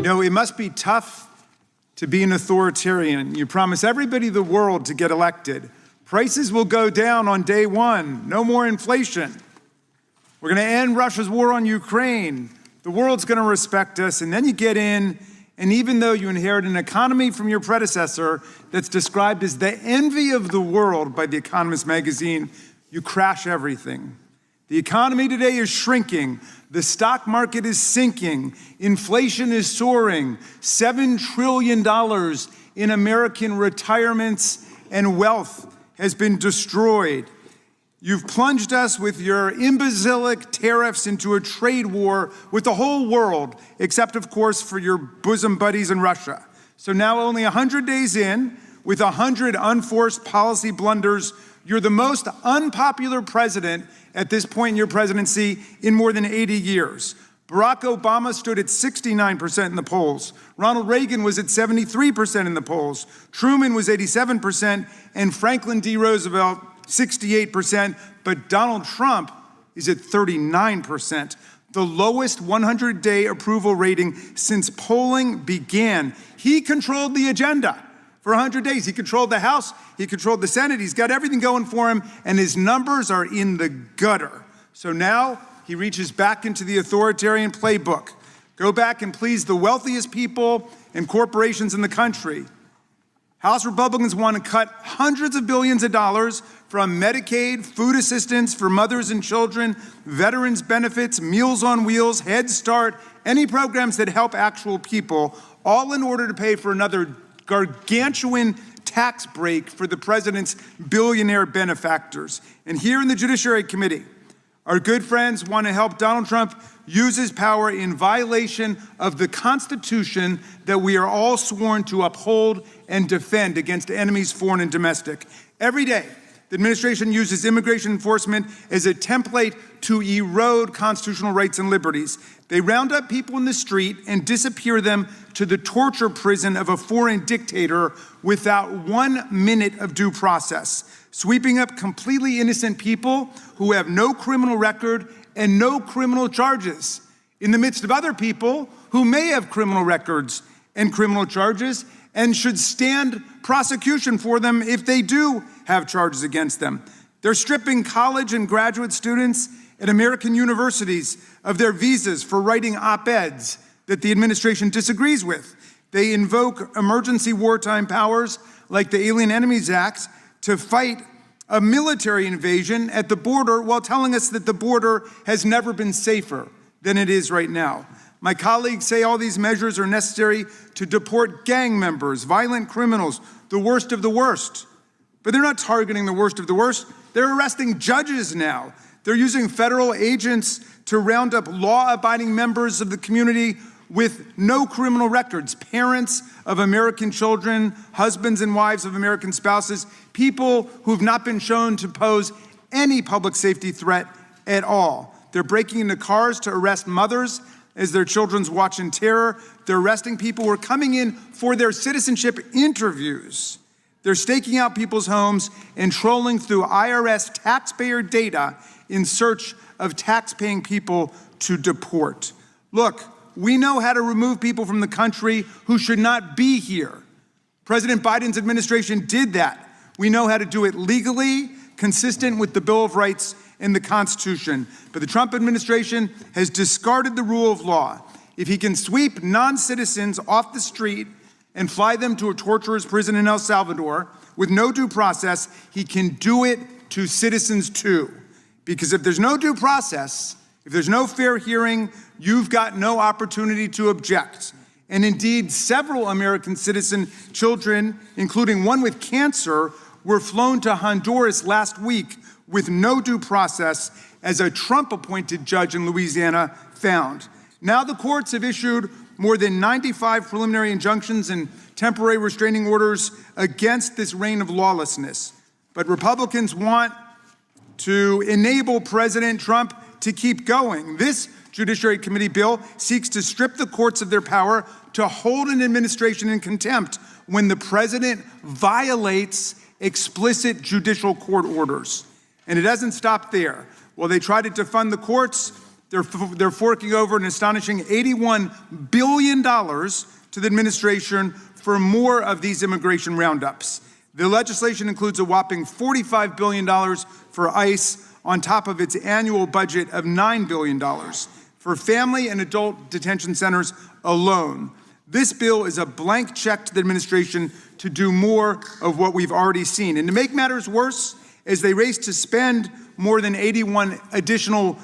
It must be tough to be an authoritarian. You promise everybody the world to get elected. Prices will go down on day one. No more inflation. We're going to end Russia's war on Ukraine. The world's going to respect us. And then you get in, and even though you inherit an economy from your predecessor that's described as the envy of the world by The Economist magazine, you crash everything. The economy today is shrinking. The stock market is sinking. Inflation is soaring. $7 trillion in American retirements and wealth has been destroyed. You've plunged us with your imbecilic tariffs into a trade war with the whole world, except, of course, for your bosom buddies in Russia. So now, only 100 days in, with 100 unforced policy blunders, you're the most unpopular president at this point in your presidency in more than 80 years. Barack Obama stood at 69% in the polls. Ronald Reagan was at 73% in the polls. Truman was 87%, and Franklin D. Roosevelt 68%, but Donald Trump is at 39%, the lowest 100-day approval rating since polling began. He controlled the agenda for 100 days. He controlled the House, he controlled the Senate, he's got everything going for him, and his numbers are in the gutter. So now he reaches back into the authoritarian playbook. Go back and please the wealthiest people and corporations in the country. House Republicans want to cut hundreds of billions of dollars from Medicaid, food assistance for mothers and children, veterans benefits, Meals on Wheels, Head Start, any programs that help actual people, all in order to pay for another gargantuan tax break for the president's billionaire benefactors. And here in the Judiciary Committee, our good friends want to help Donald Trump use his power in violation of the Constitution that we are all sworn to uphold and defend against enemies, foreign and domestic. Every day, the administration uses immigration enforcement as a template to erode constitutional rights and liberties. They round up people in the street and disappear them to the torture prison of a foreign dictator without 1 minute of due process, sweeping up completely innocent people who have no criminal record and no criminal charges, in the midst of other people who may have criminal records and criminal charges and should stand prosecution for them if they do have charges against them. They're stripping college and graduate students at American universities of their visas for writing op-eds that the administration disagrees with. They invoke emergency wartime powers like the Alien Enemies Act to fight a military invasion at the border while telling us that the border has never been safer than it is right now. My colleagues say all these measures are necessary to deport gang members, violent criminals, the worst of the worst. But they're not targeting the worst of the worst. They're arresting judges now. They're using federal agents to round up law-abiding members of the community with no criminal records, parents of American children, husbands and wives of American spouses, people who have not been shown to pose any public safety threat at all. They're breaking into cars to arrest mothers as their children's watch in terror. They're arresting people who are coming in for their citizenship interviews. They're staking out people's homes and trolling through IRS taxpayer data in search of tax-paying people to deport. Look, we know how to remove people from the country who should not be here. President Biden's administration did that. We know how to do it legally, consistent with the Bill of Rights and the Constitution. But the Trump administration has discarded the rule of law. If he can sweep non-citizens off the street and fly them to a torturer's prison in El Salvador with no due process, he can do it to citizens too. Because if there's no due process, if there's no fair hearing, you've got no opportunity to object. And indeed, several American citizen children, including one with cancer, were flown to Honduras last week with no due process, as a Trump-appointed judge in Louisiana found. Now the courts have issued more than 95 preliminary injunctions and temporary restraining orders against this reign of lawlessness. But Republicans want to enable President Trump to keep going. This Judiciary Committee bill seeks to strip the courts of their power to hold an administration in contempt when the president violates explicit judicial court orders. And it doesn't stop there. While they try to defund the courts, They're forking over an astonishing $81 billion to the administration for more of these immigration roundups. The legislation includes a whopping $45 billion for ICE on top of its annual budget of $9 billion for family and adult detention centers alone. This bill is a blank check to the administration to do more of what we've already seen. And to make matters worse, as they race to spend more than $81 additional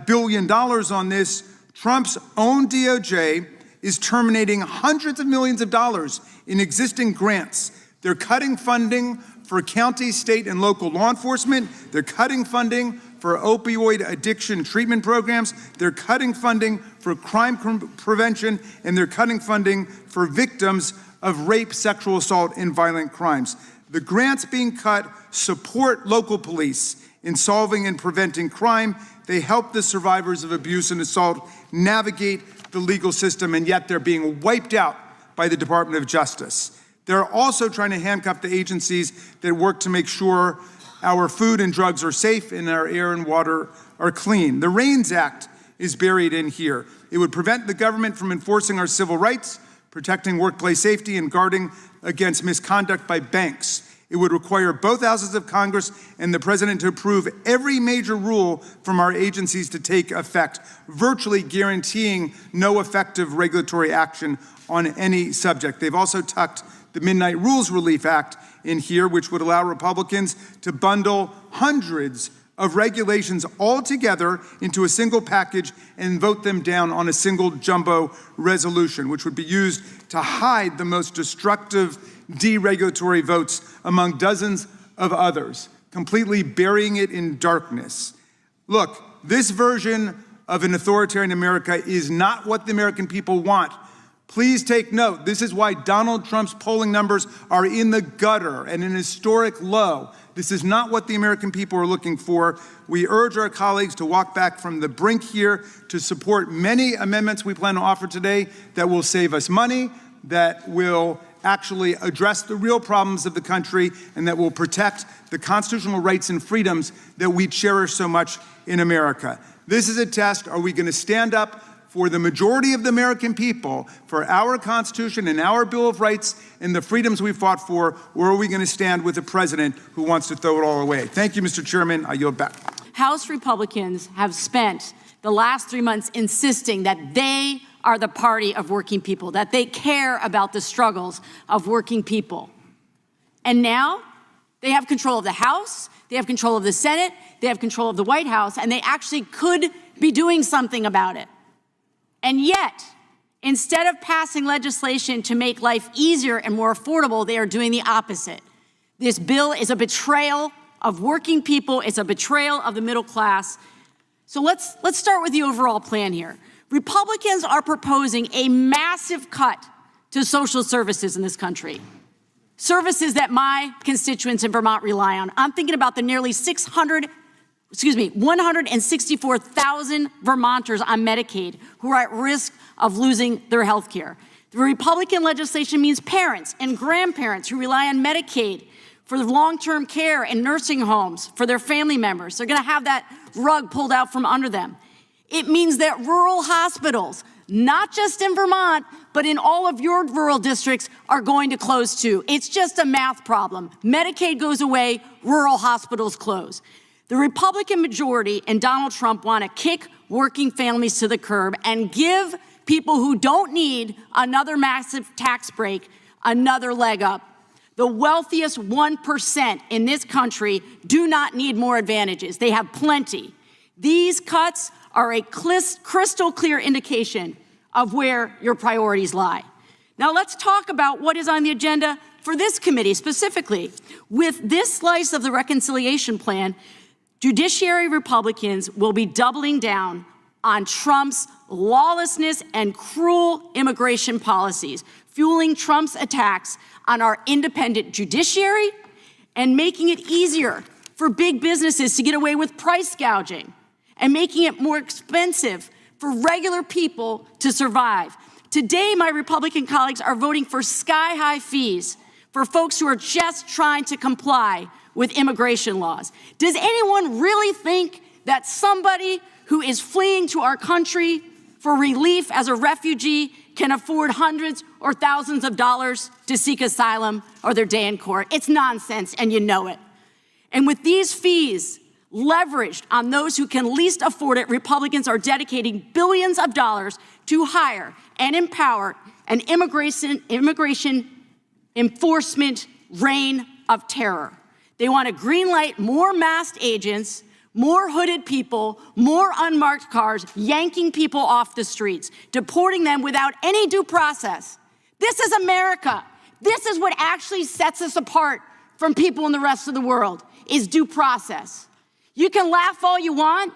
billion on this, Trump's own DOJ is terminating hundreds of millions of dollars in existing grants. They're cutting funding for county, state, and local law enforcement. They're cutting funding for opioid addiction treatment programs. They're cutting funding for crime prevention, and they're cutting funding for victims of rape, sexual assault, and violent crimes. The grants being cut support local police in solving and preventing crime. They help the survivors of abuse and assault navigate the legal system, and yet they're being wiped out by the Department of Justice. They're also trying to handcuff the agencies that work to make sure our food and drugs are safe and our air and water are clean. The REINS Act is buried in here. It would prevent the government from enforcing our civil rights, protecting workplace safety, and guarding against misconduct by banks. It would require both houses of Congress and the president to approve every major rule from our agencies to take effect, virtually guaranteeing no effective regulatory action on any subject. They've also tucked the Midnight Rules Relief Act in here, which would allow Republicans to bundle hundreds of regulations all together into a single package and vote them down on a single jumbo resolution, which would be used to hide the most destructive deregulatory votes among dozens of others, completely burying it in darkness. Look, this version of an authoritarian America is not what the American people want. Please take note, this is why Donald Trump's polling numbers are in the gutter and an historic low. This is not what the American people are looking for. We urge our colleagues to walk back from the brink here to support many amendments we plan to offer today that will save us money, that will actually address the real problems of the country, and that will protect the constitutional rights and freedoms that we cherish so much in America. This is a test. Are we going to stand up for the majority of the American people, for our Constitution and our Bill of Rights and the freedoms we fought for, or are we going to stand with a president who wants to throw it all away? Thank you, Mr. Chairman. I yield back. House Republicans have spent the last 3 months insisting that they are the party of working people, that they care about the struggles of working people. And now they have control of the House, they have control of the Senate, they have control of the White House, and they actually could be doing something about it. And yet, instead of passing legislation to make life easier and more affordable, they are doing the opposite. This bill is a betrayal of working people. It's a betrayal of the middle class. So let's start with the overall plan here. Republicans are proposing a massive cut to social services in this country, services that my constituents in Vermont rely on. I'm thinking about the nearly 164,000 Vermonters on Medicaid who are at risk of losing their health care. The Republican legislation means parents and grandparents who rely on Medicaid for long-term care and nursing homes for their family members. They're going to have that rug pulled out from under them. It means that rural hospitals, not just in Vermont, but in all of your rural districts, are going to close too. It's just a math problem. Medicaid goes away, rural hospitals close. The Republican majority and Donald Trump want to kick working families to the curb and give people who don't need another massive tax break another leg up. The wealthiest 1% in this country do not need more advantages. They have plenty. These cuts are a crystal clear indication of where your priorities lie. Now let's talk about what is on the agenda for this committee specifically. With this slice of the reconciliation plan, Judiciary Republicans will be doubling down on Trump's lawlessness and cruel immigration policies, fueling Trump's attacks on our independent judiciary and making it easier for big businesses to get away with price gouging and making it more expensive for regular people to survive. Today, my Republican colleagues are voting for sky-high fees for folks who are just trying to comply with immigration laws. Does anyone really think that somebody who is fleeing to our country for relief as a refugee can afford hundreds or thousands of dollars to seek asylum or their day in court. It's nonsense, and you know it. And with these fees leveraged on those who can least afford it, Republicans are dedicating billions of dollars to hire and empower an immigration enforcement reign of terror. They want to greenlight more masked agents, more hooded people, more unmarked cars, yanking people off the streets, deporting them without any due process. This is America. This is what actually sets us apart from people in the rest of the world, is due process. You can laugh all you want,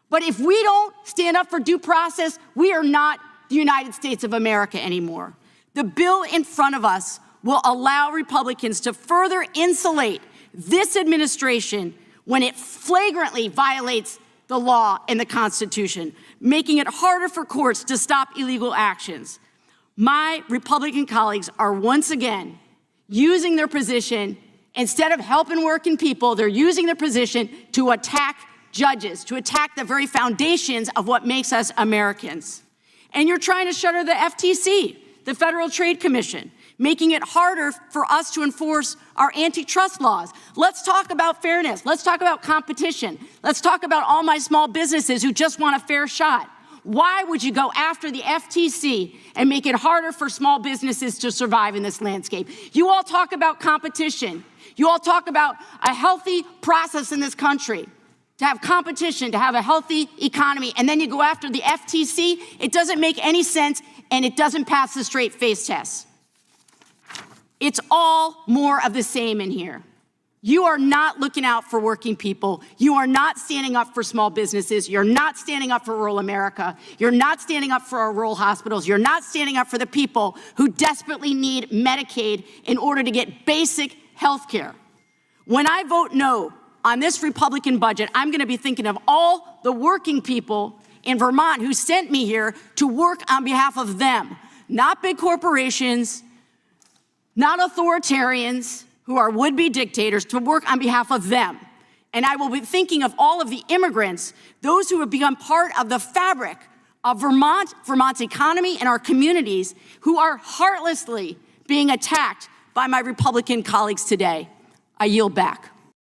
but if we don't stand up for due process, we are not the United States of America anymore. The bill in front of us will allow Republicans to further insulate this administration when it flagrantly violates the law and the Constitution, making it harder for courts to stop illegal actions. My Republican colleagues are once again using their position, instead of helping working people, they're using their position to attack judges, to attack the very foundations of what makes us Americans. And you're trying to shutter the FTC, the Federal Trade Commission, making it harder for us to enforce our antitrust laws. Let's talk about fairness. Let's talk about competition. Let's talk about all my small businesses who just want a fair shot. Why would you go after the FTC and make it harder for small businesses to survive in this landscape? You all talk about competition. You all talk about a healthy process in this country, to have competition, to have a healthy economy, and then you go after the FTC. It doesn't make any sense, and it doesn't pass the straight face test. It's all more of the same in here. You are not looking out for working people. You are not standing up for small businesses. You're not standing up for rural America. You're not standing up for our rural hospitals. You're not standing up for the people who desperately need Medicaid in order to get basic health care. When I vote no on this Republican budget, I'm going to be thinking of all the working people in Vermont who sent me here to work on behalf of them, not big corporations, not authoritarians who are would-be dictators, to work on behalf of them. And I will be thinking of all of the immigrants, those who have become part of the fabric of Vermont's economy and our communities, who are heartlessly being attacked by my Republican colleagues today. I yield back.